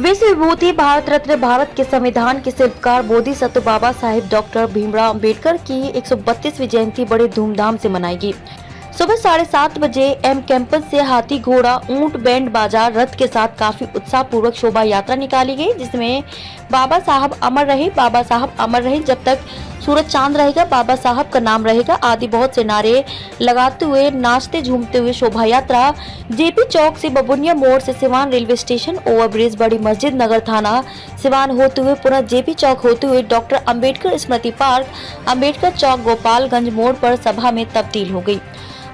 विश्व विभूति भारत रत्न भारत के संविधान के शिल्पकार बोधिसत्व बाबा साहेब डॉक्टर भीमराव अंबेडकर की 132वीं जयंती बड़े धूमधाम से मनाई गई। सुबह 7:30 बजे एम कैंपस से हाथी घोड़ा ऊंट बैंड बाजार रथ के साथ काफी उत्साह पूर्वक शोभा यात्रा निकाली गई, जिसमें बाबा साहब अमर रहे, बाबा साहब अमर रहे, जब तक सूरज चांद रहेगा बाबा साहब का नाम रहेगा आदि बहुत से नारे लगाते हुए नाचते झूमते हुए शोभा यात्रा जेपी चौक से बबुनिया मोड़ से सिवान रेलवे स्टेशन, ओवरब्रिज, बड़ी मस्जिद, नगर थाना सिवान होते हुए पुनः जेपी चौक होते हुए डॉक्टर अंबेडकर स्मृति पार्क, अंबेडकर चौक, गोपालगंज मोड़ पर सभा में तब्दील हो गई।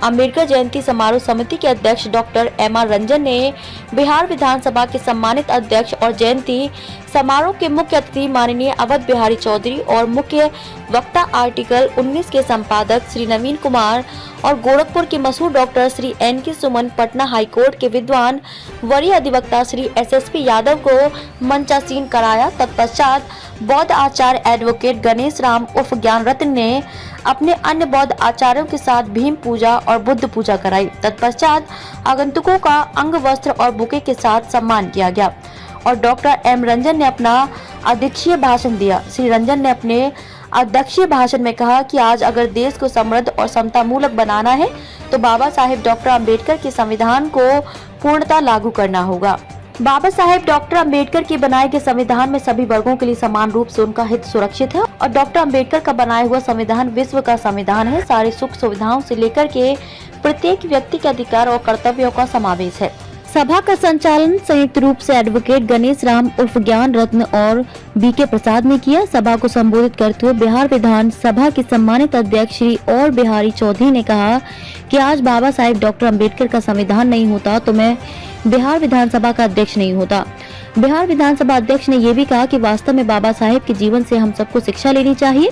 अंबेडकर जयंती समारोह समिति के अध्यक्ष डॉक्टर एम.आर. रंजन ने बिहार विधानसभा के सम्मानित अध्यक्ष और जयंती समारोह के मुख्य अतिथि माननीय अवध बिहारी चौधरी और मुख्य वक्ता आर्टिकल 19 के संपादक श्री नवीन कुमार और गोरखपुर के मशहूर डॉक्टर श्री N.K. सुमन, पटना हाईकोर्ट के विद्वान वरीय अधिवक्ता श्री S.S.P. यादव को मंचासीन कराया। तत्पश्चात बौद्ध आचार्य एडवोकेट गणेश राम उर्फ ज्ञान रत्न ने अपने अन्य बौद्ध आचार्यों के साथ भीम पूजा और बुद्ध पूजा कराई। तत्पश्चात आगंतुकों का अंग वस्त्र और बुके के साथ सम्मान किया गया और डॉक्टर एम रंजन ने अपना अध्यक्षीय भाषण दिया। श्री रंजन ने अपने अध्यक्षीय भाषण में कहा कि आज अगर देश को समृद्ध और समता मूलक बनाना है तो बाबा साहेब डॉक्टर अंबेडकर के संविधान को पूर्णतः लागू करना होगा। बाबा साहेब डॉक्टर अंबेडकर के बनाए गए संविधान में सभी वर्गों के लिए समान रूप से उनका हित सुरक्षित है और डॉक्टर अंबेडकर का बनाया हुआ संविधान विश्व का संविधान है। सारी सुख सुविधाओं से लेकर के प्रत्येक व्यक्ति के अधिकार और कर्तव्यों का समावेश है। सभा का संचालन संयुक्त रूप से एडवोकेट गणेश राम उर्फ ज्ञान रत्न और B.K. प्रसाद ने किया। सभा को संबोधित करते हुए बिहार विधान सभा के सम्मानित अध्यक्ष श्री और बिहारी चौधरी ने कहा कि आज बाबा साहेब डॉक्टर अंबेडकर का संविधान नहीं होता तो मैं बिहार विधानसभा का अध्यक्ष नहीं होता। बिहार विधानसभा अध्यक्ष ने यह भी कहा कि वास्तव में बाबा साहेब के जीवन से हम सबको शिक्षा लेनी चाहिए।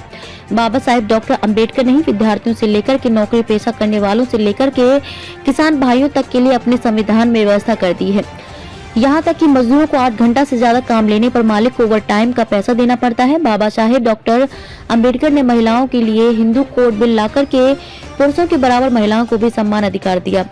बाबा साहेब डॉक्टर अंबेडकर नहीं, विद्यार्थियों से लेकर के नौकरी पेशा करने वालों से लेकर के किसान भाइयों तक के लिए अपने संविधान में व्यवस्था कर दी है। यहाँ तक कि मजदूरों को 8 घंटा से ज्यादा काम लेने पर मालिक को ओवर टाइम का पैसा देना पड़ता है। बाबा साहेब डॉक्टर अंबेडकर ने महिलाओं के लिए हिंदू कोड बिल लाकर के पुरुषों के बराबर महिलाओं को भी समान अधिकार दिया।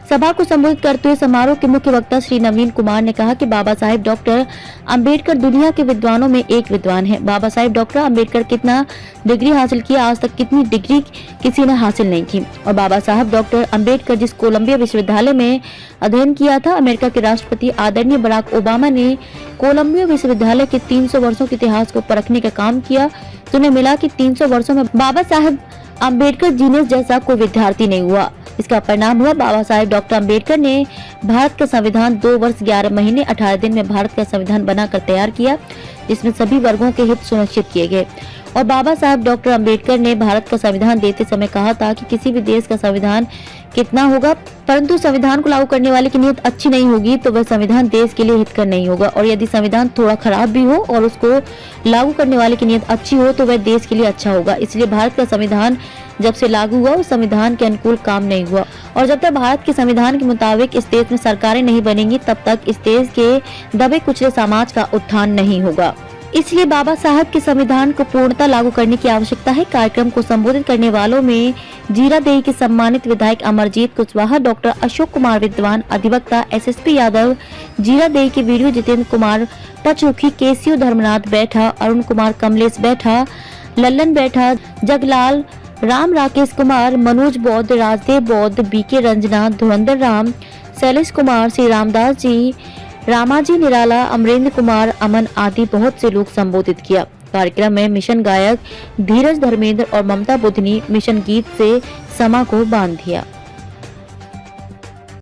सभा को संबोधित करते हुए समारोह के मुख्य वक्ता श्री नवीन कुमार ने कहा कि बाबा साहेब डॉक्टर अंबेडकर दुनिया के विद्वानों में एक विद्वान है। बाबा साहेब डॉक्टर अंबेडकर कितना डिग्री हासिल किया, आज तक कितनी डिग्री किसी ने हासिल नहीं की। और बाबा साहब डॉक्टर अंबेडकर जिस कोलंबिया विश्वविद्यालय में अध्ययन किया था, अमेरिका के राष्ट्रपति आदरणीय बराक ओबामा ने कोलंबिया विश्वविद्यालय के 300 वर्षों के इतिहास को परखने का काम किया तो उन्हें मिला कि 300 वर्षों में बाबा साहेब अंबेडकर जीने जैसा कोई विद्यार्थी नहीं हुआ। इसका परिणाम हुआ बाबा साहेब डॉक्टर अंबेडकर ने भारत का संविधान 2 वर्ष 11 महीने 18 दिन में भारत का संविधान बनाकर तैयार किया, जिसमें सभी वर्गों के हित सुनिश्चित किए गए। और बाबा साहेब डॉक्टर अंबेडकर ने भारत का संविधान देते समय कहा था कि किसी भी देश का संविधान कितना होगा, परंतु संविधान को लागू करने वाले की नीयत अच्छी नहीं होगी तो वह संविधान देश के लिए हितकर नहीं होगा, और यदि संविधान थोड़ा खराब भी हो और उसको लागू करने वाले की नीयत अच्छी हो तो वह देश के लिए अच्छा होगा। इसलिए भारत का संविधान जब से लागू हुआ उस संविधान के अनुकूल काम नहीं हुआ, और जब तक भारत के संविधान के मुताबिक इस देश में सरकारें नहीं बनेंगी तब तक इस देश के दबे कुचले समाज का उत्थान नहीं होगा। इसलिए बाबा साहब के संविधान को पूर्णतः लागू करने की आवश्यकता है। कार्यक्रम को संबोधित करने वालों में जीरादेई के सम्मानित विधायक अमरजीत कुशवाहा, डॉक्टर अशोक कुमार विद्वान, अधिवक्ता S.S.P. यादव, जीरादेई के वीडियो जितेंद्र कुमार पचरुखी, केसीओ धर्मनाथ बैठा, अरुण कुमार कमलेश बैठा, लल्लन बैठा, जगलाल, राम राकेश कुमार, मनोज बौद्ध, राजदेव बौद्ध, B.K. रंजना, धुरंधर राम, शैलेश कुमार, श्री रामदास जी, रामाजी निराला, अमरेंद्र कुमार, अमन आदि बहुत से लोग संबोधित किया। कार्यक्रम में मिशन गायक धीरज धर्मेंद्र और ममता बुधनी मिशन गीत से समा को बांध दिया।